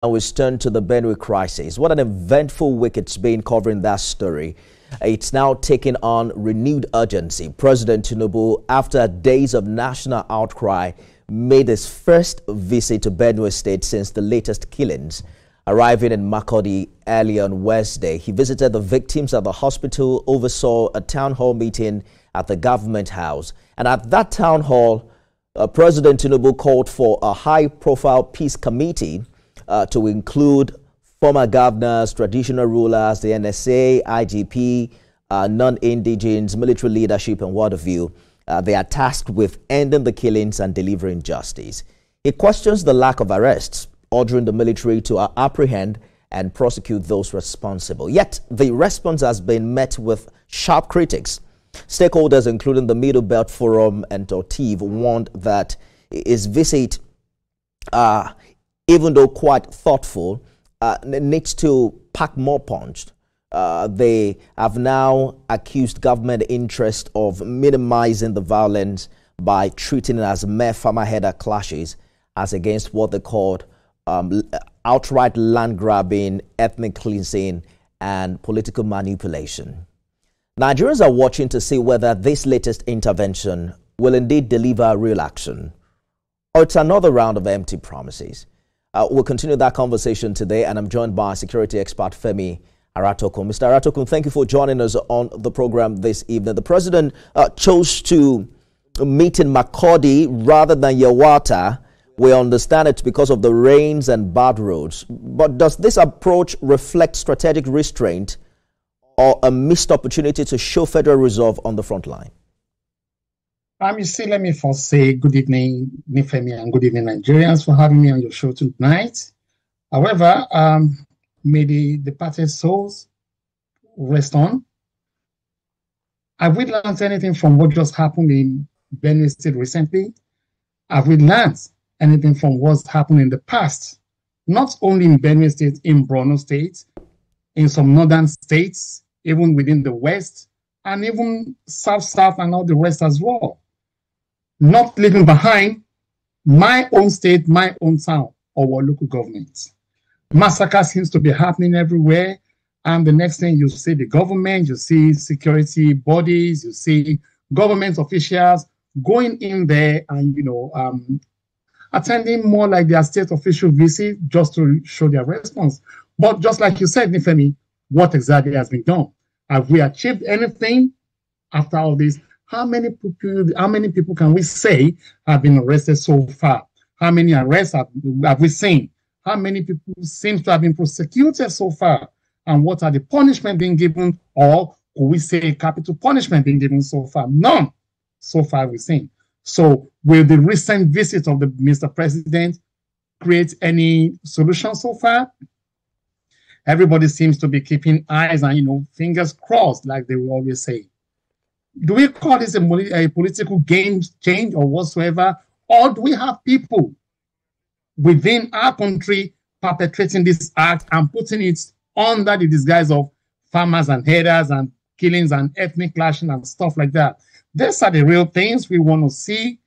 Now we turn to the Benue crisis. What an eventful week it's been covering that story. It's now taking on renewed urgency. President Tinubu, after days of national outcry, made his first visit to Benue State since the latest killings. Arriving in Makurdi early on Wednesday, he visited the victims at the hospital, oversaw a town hall meeting at the government house. And at that town hall, President Tinubu called for a high-profile peace committee to include former governors, traditional rulers, the NSA, IGP, non-indigenous, military leadership, and what have you. They are tasked with ending the killings and delivering justice. He questions the lack of arrests, ordering the military to apprehend and prosecute those responsible. Yet, the response has been met with sharp critics. Stakeholders, including the Middle Belt Forum and Tortiv, warned that his visit, even though quite thoughtful, needs to pack more punch. They have now accused government interest of minimizing the violence by treating it as mere farmer-header clashes as against what they called outright land grabbing, ethnic cleansing, and political manipulation. Nigerians are watching to see whether this latest intervention will indeed deliver real action, or it's another round of empty promises. We'll continue that conversation today, and I'm joined by security expert Femi Aratokun. Mr. Aratokun, thank you for joining us on the program this evening. The president chose to meet in Makurdi rather than Yawata. We understand it's because of the rains and bad roads. But does this approach reflect strategic restraint or a missed opportunity to show federal resolve on the front line? You see, let me first say good evening, Nifemi, and good evening, Nigerians, for having me on your show tonight. However, may the departed souls rest on. Have we learned anything from what just happened in Benue State recently? Have we learned anything from what's happened in the past? Not only in Benue State, in Borno State, in some northern states, even within the West, and even South and all the rest as well. Not leaving behind my own state, my own town, or our local government. Massacre seems to be happening everywhere. And the next thing you see the government, you see security bodies, you see government officials going in there and, attending more like their state official visit just to show their response. But just like you said, Nifemi, what exactly has been done? Have we achieved anything after all this? How many people can we say have been arrested so far? How many arrests have we seen? How many people seem to have been prosecuted so far? And what are the punishments being given? Or could we say capital punishment being given so far? None so far we've seen. So will the recent visit of the Mr. President create any solution so far? Everybody seems to be keeping eyes and, fingers crossed, like they will always say. Do we call this a political game change or whatsoever? Or do we have people within our country perpetrating this act and putting it under the disguise of farmers and headers and killings and ethnic clashing and stuff like that? These are the real things we want to see,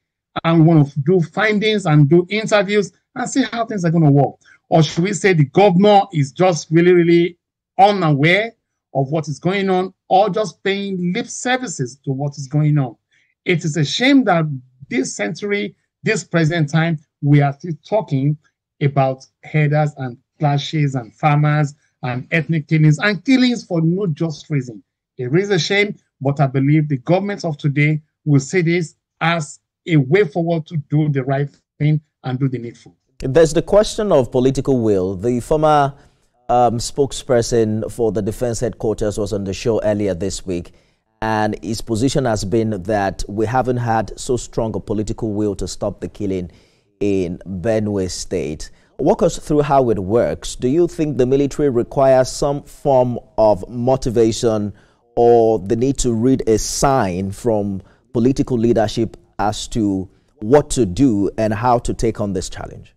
and we want to do findings and do interviews and see how things are going to work. Or should we say the governor is just really unaware of what is going on, or just paying lip services to what is going on? It is a shame that this century, this present time, we are still talking about headers and clashes and farmers and ethnic killings and killings for no just reason. It is a shame, but I believe the government of today will see this as a way forward to do the right thing and do the needful. There's the question of political will. The former spokesperson for the defense headquarters was on the show earlier this week, and his position has been that we haven't had so strong a political will to stop the killing in Benue State. Walk us through how it works. Do you think the military requires some form of motivation, or the need to read a sign from political leadership as to what to do and how to take on this challenge?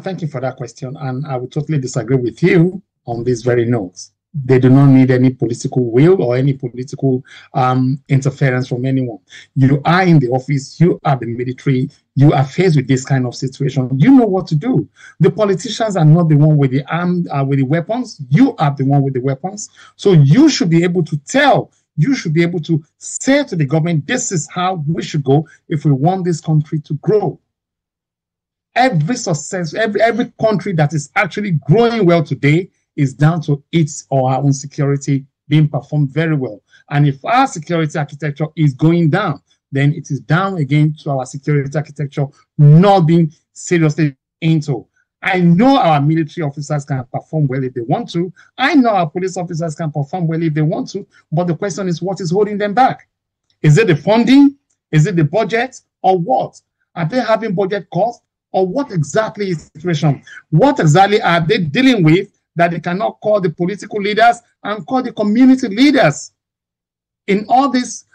Thank you for that question, and I would totally disagree with you on this very note. They do not need any political will or any political interference from anyone. You are in the office, you are the military, you are faced with this kind of situation. You know what to do. The politicians are not the one with the armed, with the weapons. You are the one with the weapons. So you should be able to tell, you should be able to say to the government, this is how we should go if we want this country to grow. Every success, every country that is actually growing well today is down to its or our own security being performed very well. And if our security architecture is going down, then it is down again to our security architecture not being seriously into. I know our military officers can perform well if they want to. I know our police officers can perform well if they want to. But the question is, what is holding them back? Is it the funding? Is it the budget? Or what? Are they having budget costs? Or what exactly is the situation? What exactly are they dealing with that they cannot call the political leaders and call the community leaders in all these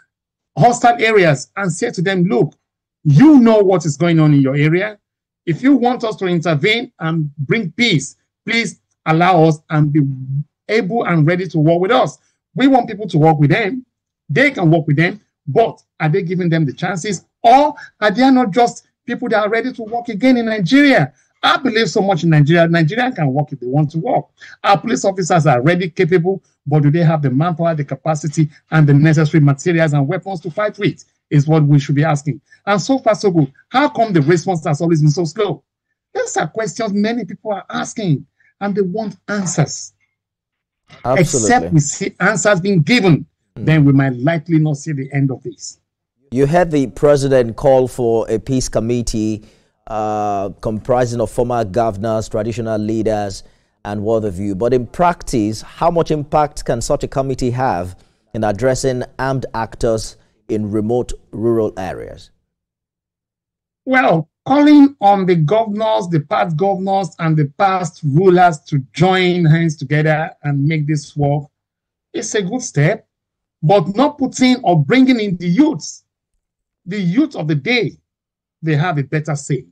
hostile areas and say to them, look, you know what is going on in your area. If you want us to intervene and bring peace, please allow us and be able and ready to work with us. We want people to work with them. They can work with them, but are they giving them the chances? Or are they not just people that are ready to work again in Nigeria? I believe so much in Nigeria. Nigeria can work if they want to work. Our police officers are ready, capable, but do they have the manpower, the capacity, and the necessary materials and weapons to fight with? Is what we should be asking. And so far, so good. How come the response has always been so slow? These are questions many people are asking, and they want answers. Absolutely. Except we see answers being given, then we might likely not see the end of this. You heard the president call for a peace committee comprising of former governors, traditional leaders, and what have you. But in practice, how much impact can such a committee have in addressing armed actors in remote rural areas? Well, calling on the governors, the past governors, and the past rulers to join hands together and make this work is a good step, but not putting or bringing in the youths. The youth of the day, they have a better say,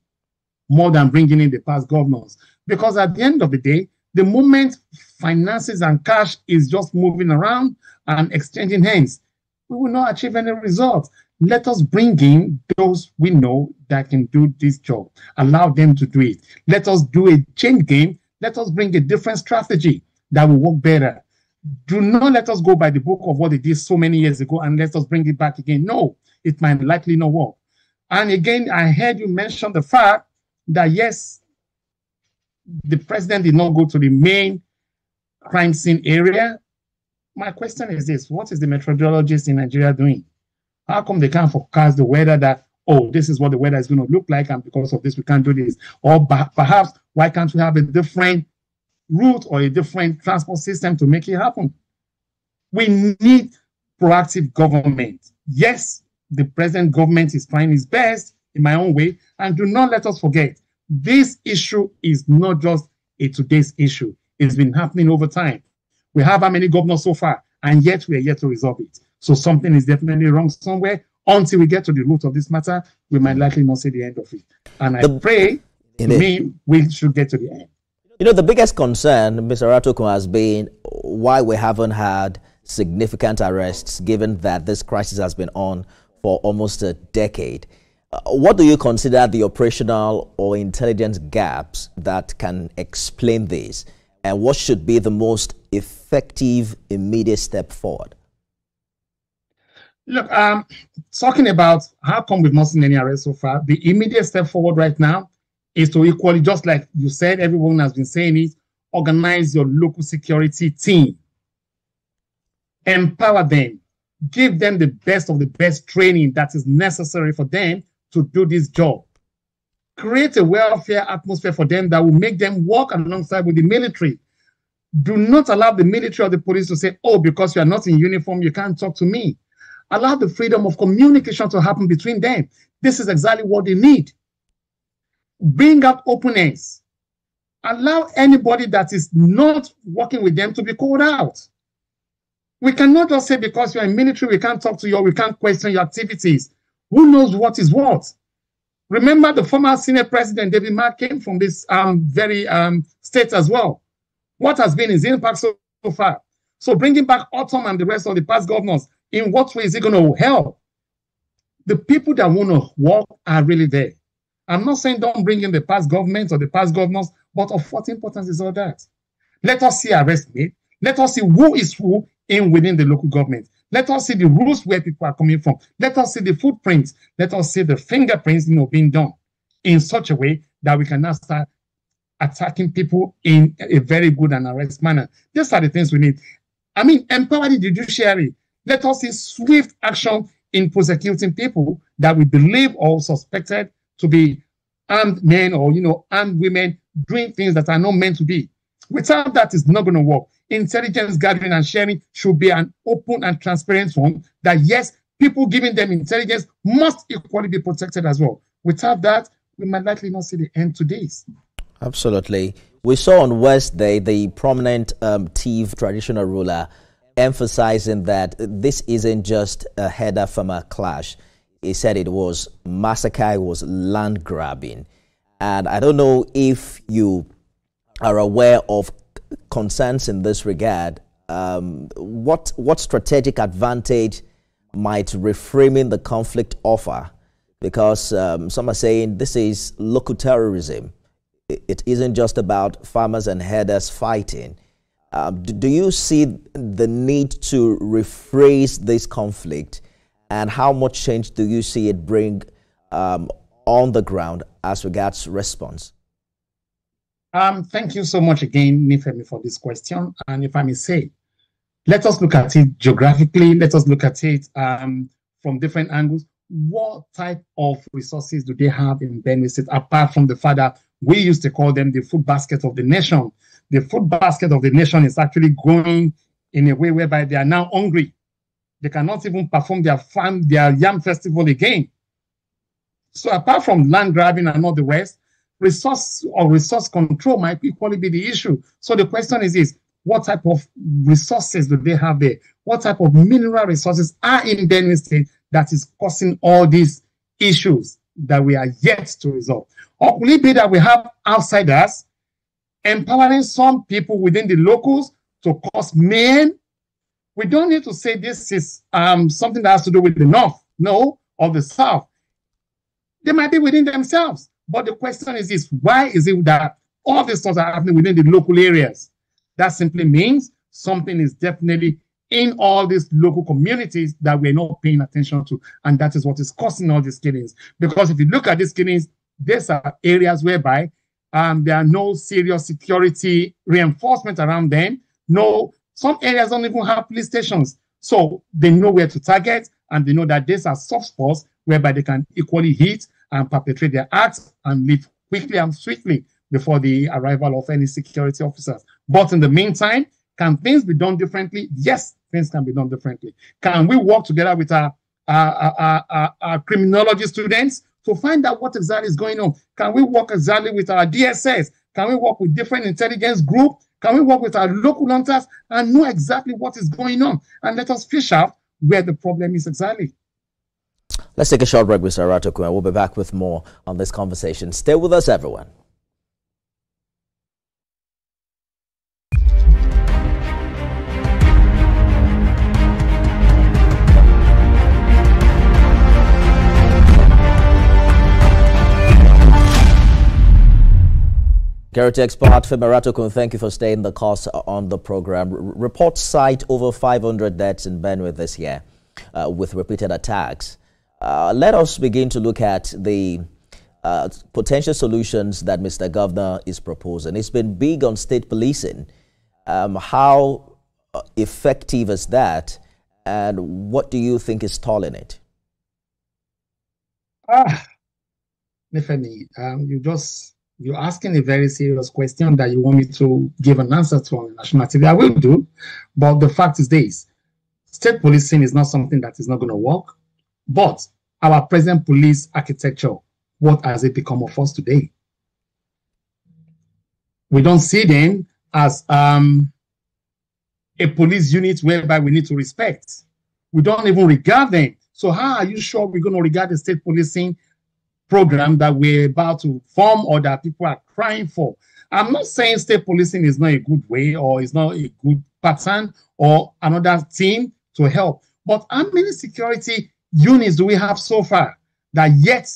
more than bringing in the past governors. Because at the end of the day, the moment finances and cash is just moving around and exchanging hands, we will not achieve any results. Let us bring in those we know that can do this job. Allow them to do it. Let us do a change game. Let us bring a different strategy that will work better. Do not let us go by the book of what they did so many years ago and let us bring it back again. No, it might likely not work. And again, I heard you mention the fact that, yes, the president did not go to the main crime scene area. My question is this: what is the meteorologist in Nigeria doing? How come they can't forecast the weather that, oh, this is what the weather is going to look like, and because of this, we can't do this? Or perhaps, why can't we have a different route or a different transport system to make it happen? We need proactive government. Yes, the present government is trying its best in my own way. And do not let us forget, this issue is not just a today's issue. It's been happening over time. We have how many governors so far, and yet we are yet to resolve it. So something is definitely wrong somewhere. Until we get to the root of this matter, we might likely not see the end of it. And I pray, to me, we should get to the end. You know, the biggest concern, Mr. Aratokun, has been why we haven't had significant arrests, given that this crisis has been on for almost a decade. What do you consider the operational or intelligence gaps that can explain this? And what should be the most effective immediate step forward? Look, talking about how come we've not seen any arrests so far, the immediate step forward right now is to equally, just like you said, everyone has been saying it, organize your local security team. Empower them. Give them the best of the best training that is necessary for them to do this job. Create a welfare atmosphere for them that will make them work alongside with the military. Do not allow the military or the police to say, oh, because you are not in uniform, you can't talk to me. Allow the freedom of communication to happen between them. This is exactly what they need. Bring out openness. Allow anybody that is not working with them to be called out. We cannot just say because you're in military, we can't talk to you or we can't question your activities. Who knows what is what? Remember, the former Senate President, David Mark, came from this very state as well. What has been his impact so far? So bringing back Autumn and the rest of the past governors, in what way is it going to help? The people that want to work are really there. I'm not saying don't bring in the past governments or the past governors, but of what importance is all that? Let us see arrest made. Let us see who is who in within the local government. Let us see the rules where people are coming from. Let us see the footprints. Let us see the fingerprints, being done in such a way that we can now start attacking people in a very good and arrest manner. These are the things we need. I mean, empower the judiciary. Let us see swift action in prosecuting people that we believe or suspected to be armed men or, armed women doing things that are not meant to be. Without that, it's not going to work. Intelligence gathering and sharing should be an open and transparent one that, yes, people giving them intelligence must equally be protected as well. Without that, we might likely not see the end to this. Absolutely. We saw on Wednesday the prominent Tiv traditional ruler emphasizing that this isn't just a header-farmer clash. He said it was massacre, it was land grabbing. And I don't know if you are aware of concerns in this regard. What strategic advantage might reframing the conflict offer? Because some are saying this is local terrorism. It isn't just about farmers and herders fighting. Do you see the need to rephrase this conflict, and how much change do you see it bring on the ground as regards response? Thank you so much again, Nifemi, for this question. And if I may say, let us look at it geographically. Let us look at it from different angles. What type of resources do they have in Benue State, apart from the fact that we used to call them the food basket of the nation? The food basket of the nation is actually growing in a way whereby they are now hungry. They cannot even perform their yam festival again. So apart from land grabbing and all the rest, resource control might equally be the issue. So the question is what type of resources do they have there? What type of mineral resources are in Benue State that is causing all these issues that we are yet to resolve? Or could it be that we have outsiders empowering some people within the locals to cause mayhem? We don't need to say this is something that has to do with the North, no, or the South. They might be within themselves. But the question is this: why is it that all these things are happening within the local areas? That simply means something is definitely in all these local communities that we're not paying attention to. And that is what is causing all these killings. Because if you look at these killings, these are areas whereby there are no serious security reinforcement around them. No, some areas don't even have police stations. So they know where to target, and they know that these are soft spots whereby they can equally hit and perpetrate their acts and leave quickly and swiftly before the arrival of any security officers. But in the meantime, can things be done differently? Yes, things can be done differently. Can we work together with our criminology students to find out what exactly is going on? Can we work exactly with our DSS? Can we work with different intelligence groups? Can we work with our local hunters and know exactly what is going on? And let us fish out where the problem is exactly. Let's take a short break, Mr. Aratokun, and we'll be back with more on this conversation. Stay with us, everyone. Security expert Aratokun, thank you for staying the course on the program. Reports cite over 500 deaths in Benue this year with repeated attacks. Let us begin to look at the potential solutions that Mr. Governor is proposing. It's been big on state policing. How effective is that, and what do you think is stalling it? Nifemi, you're asking a very serious question that you want me to give an answer to on national TV. I will do, but the fact is this: state policing is not something that is not going to work. But our present police architecture, what has it become of us today? We don't see them as a police unit whereby we need to respect. We don't even regard them. So how are you sure we're going to regard the state policing program that we're about to form or that people are crying for? I'm not saying state policing is not a good way or is not a good pattern or another team to help. But how many security units do we have so far that yet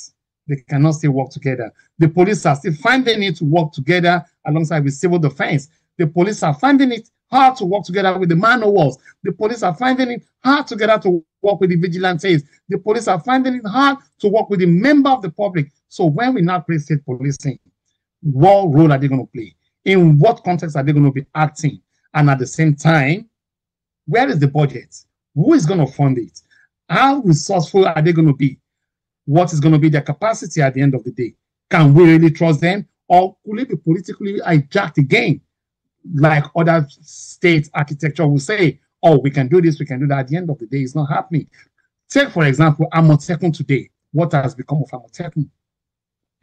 they cannot still work together? The police are still finding it to work together alongside with civil defense. The police are finding it hard to work together with the man o' wars. The police are finding it hard together to work with the vigilantes. The police are finding it hard to work with the member of the public. So when we now create state policing, what role are they going to play? In what context are they going to be acting? And at the same time, where is the budget? Who is going to fund it? How resourceful are they going to be? What is going to be their capacity at the end of the day? Can we really trust them? Or could it be politically hijacked again? Like other state architecture will say, oh, we can do this, we can do that. At the end of the day, it's not happening. Take, for example, Aratokun today. What has become of Aratokun?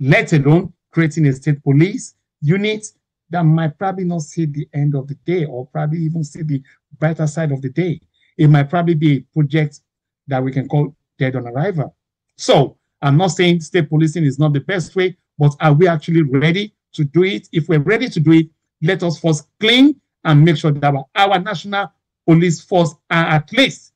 Let alone creating a state police unit that might probably not see the end of the day or probably even see the brighter side of the day. It might probably be a project that we can call dead on arrival. So I'm not saying state policing is not the best way, but are we actually ready to do it? If we're ready to do it, let us first clean and make sure that our national police force are at least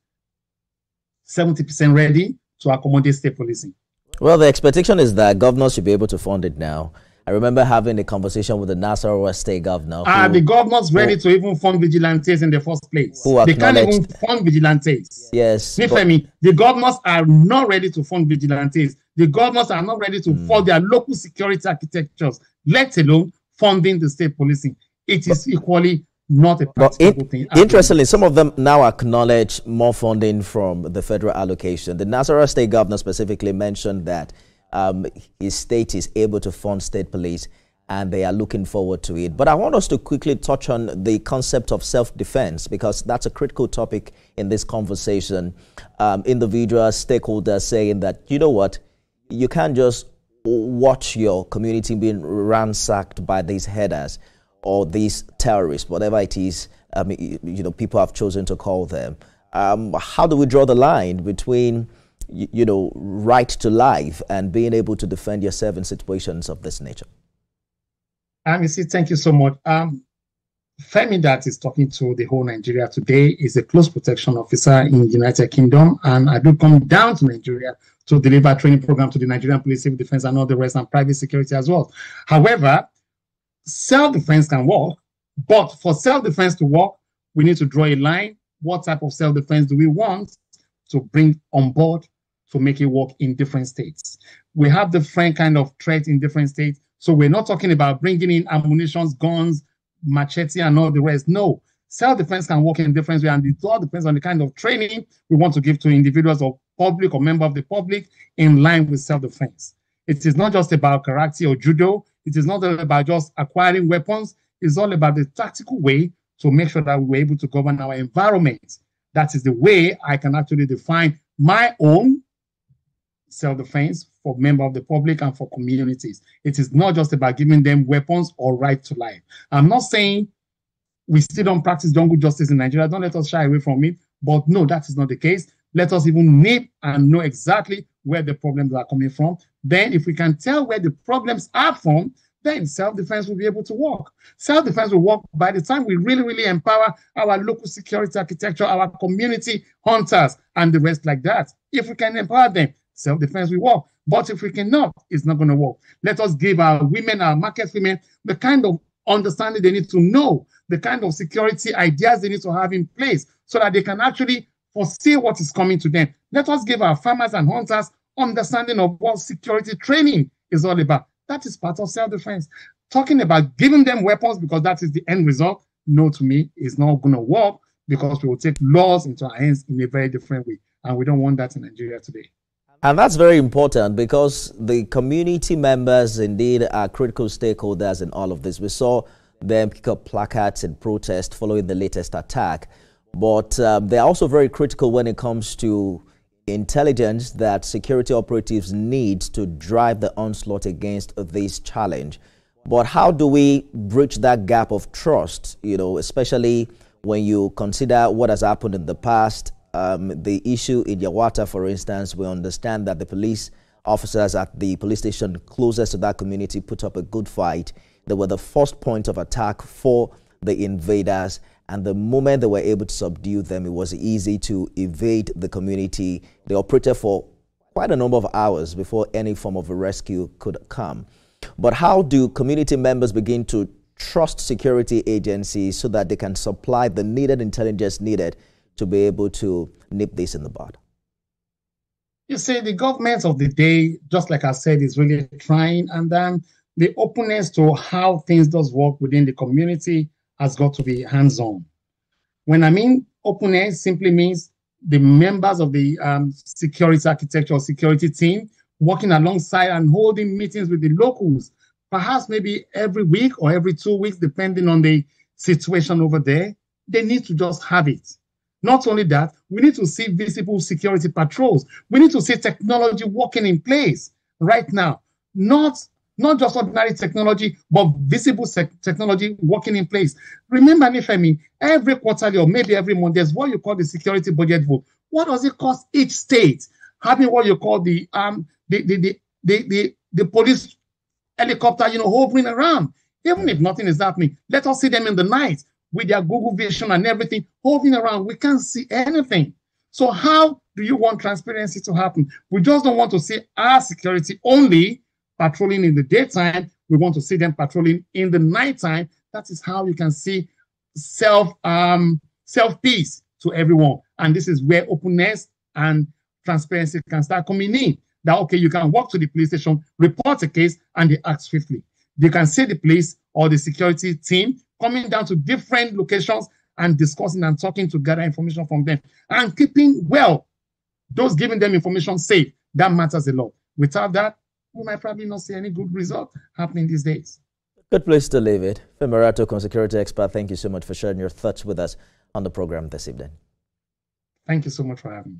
70% ready to accommodate state policing. Well, the expectation is that governors should be able to fund it now. I remember having a conversation with the Nasarawa state governor. Are the governors ready to even fund vigilantes in the first place? They can't even fund vigilantes. Yes. Nifemi, the governors are not ready to fund vigilantes. The governors are not ready to fund their local security architectures, let alone funding the state policing. It is equally not a practical thing. Interestingly, some of them now acknowledge more funding from the federal allocation. The Nasarawa state governor specifically mentioned that his state is able to fund state police and they are looking forward to it. But I want us to quickly touch on the concept of self-defense because that's a critical topic in this conversation. Individuals, stakeholders saying that, you know what, you can't just watch your community being ransacked by these headers or these terrorists, whatever it is, people have chosen to call them. How do we draw the line between right to life and being able to defend yourself in situations of this nature? Thank you so much. Femi that is talking to the whole Nigeria today is a close protection officer in the United Kingdom, and I do come down to Nigeria to deliver training program to the Nigerian Police, Civil Defense, and all the rest, and private security as well. However, self-defense can work, but for self-defense to work, we need to draw a line. What type of self-defense do we want to bring on board to make it work in different states? We have different kind of threats in different states. So we're not talking about bringing in ammunition, guns, machete, and all the rest. No, self-defense can work in different ways, and it all depends on the kind of training we want to give to individuals or public or member of the public in line with self-defense. It is not just about karate or judo. It is not about just acquiring weapons. It's all about the tactical way to make sure that we're able to govern our environment. That is the way I can actually define my own self-defense for members of the public and for communities. It is not just about giving them weapons or right to life. I'm not saying we still don't practice jungle justice in Nigeria. Don't let us shy away from it. But no, that is not the case. Let us even nip and know exactly where the problems are coming from. Then if we can tell where the problems are from, then self-defense will be able to work. Self-defense will work by the time we really, really empower our local security architecture, our community hunters, and the rest like that. If we can empower them, self-defense will work. But if we cannot, it's not going to work. Let us give our women, our market women, the kind of understanding they need to know, the kind of security ideas they need to have in place so that they can actually foresee what is coming to them. Let us give our farmers and hunters understanding of what security training is all about. That is part of self-defense. Talking about giving them weapons because that is the end result, no, to me, is not going to work because we will take laws into our hands in a very different way. And we don't want that in Nigeria today. And that's very important because the community members indeed are critical stakeholders in all of this. We saw them pick up placards in protest following the latest attack. But they're also very critical when it comes to intelligence that security operatives need to drive the onslaught against this challenge. But how do we bridge that gap of trust, especially when you consider what has happened in the past? The issue in Yawata, for instance, we understand that the police officers at the police station closest to that community put up a good fight. They were the first point of attack for the invaders, and the moment they were able to subdue them, it was easy to evade the community. They operated for quite a number of hours before any form of a rescue could come. But how do community members begin to trust security agencies so that they can supply the needed intelligence needed to be able to nip this in the bud? You see, the government of the day, just like I said, is really trying, and then the openness to how things does work within the community has got to be hands-on. When I mean openness, simply means the members of the security architecture or security team working alongside and holding meetings with the locals, perhaps maybe every week or every 2 weeks, depending on the situation over there. They need to just have it. Not only that, we need to see visible security patrols. We need to see technology working in place right now. Not just ordinary technology, but visible technology working in place. Remember, Nifemi, every quarterly or maybe every month, there's what you call the security budget vote. What does it cost each state having what you call the police helicopter, hovering around? Even if nothing is happening, let us see them in the night with their Google vision and everything hovering around. We can't see anything. So how do you want transparency to happen? We just don't want to see our security only patrolling in the daytime. We want to see them patrolling in the nighttime. That is how you can see self-peace to everyone. And this is where openness and transparency can start coming in. That, okay, you can walk to the police station, report a case, and they act swiftly. You can see the police or the security team coming down to different locations and discussing and talking to gather information from them and keeping, those giving them information safe. That matters a lot. Without that, we might probably not see any good result happening these days. Good place to leave it. Aratokun, security expert, thank you so much for sharing your thoughts with us on the program this evening. Thank you so much for having me.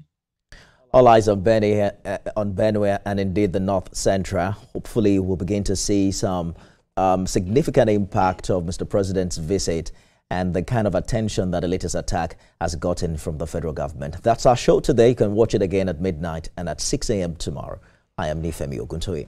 All eyes on Benue and indeed the North Central. Hopefully we'll begin to see some significant impact of Mr. President's visit and the kind of attention that the latest attack has gotten from the federal government. That's our show today. You can watch it again at midnight and at 6 a.m. tomorrow. I am Nifemi Oguntoye.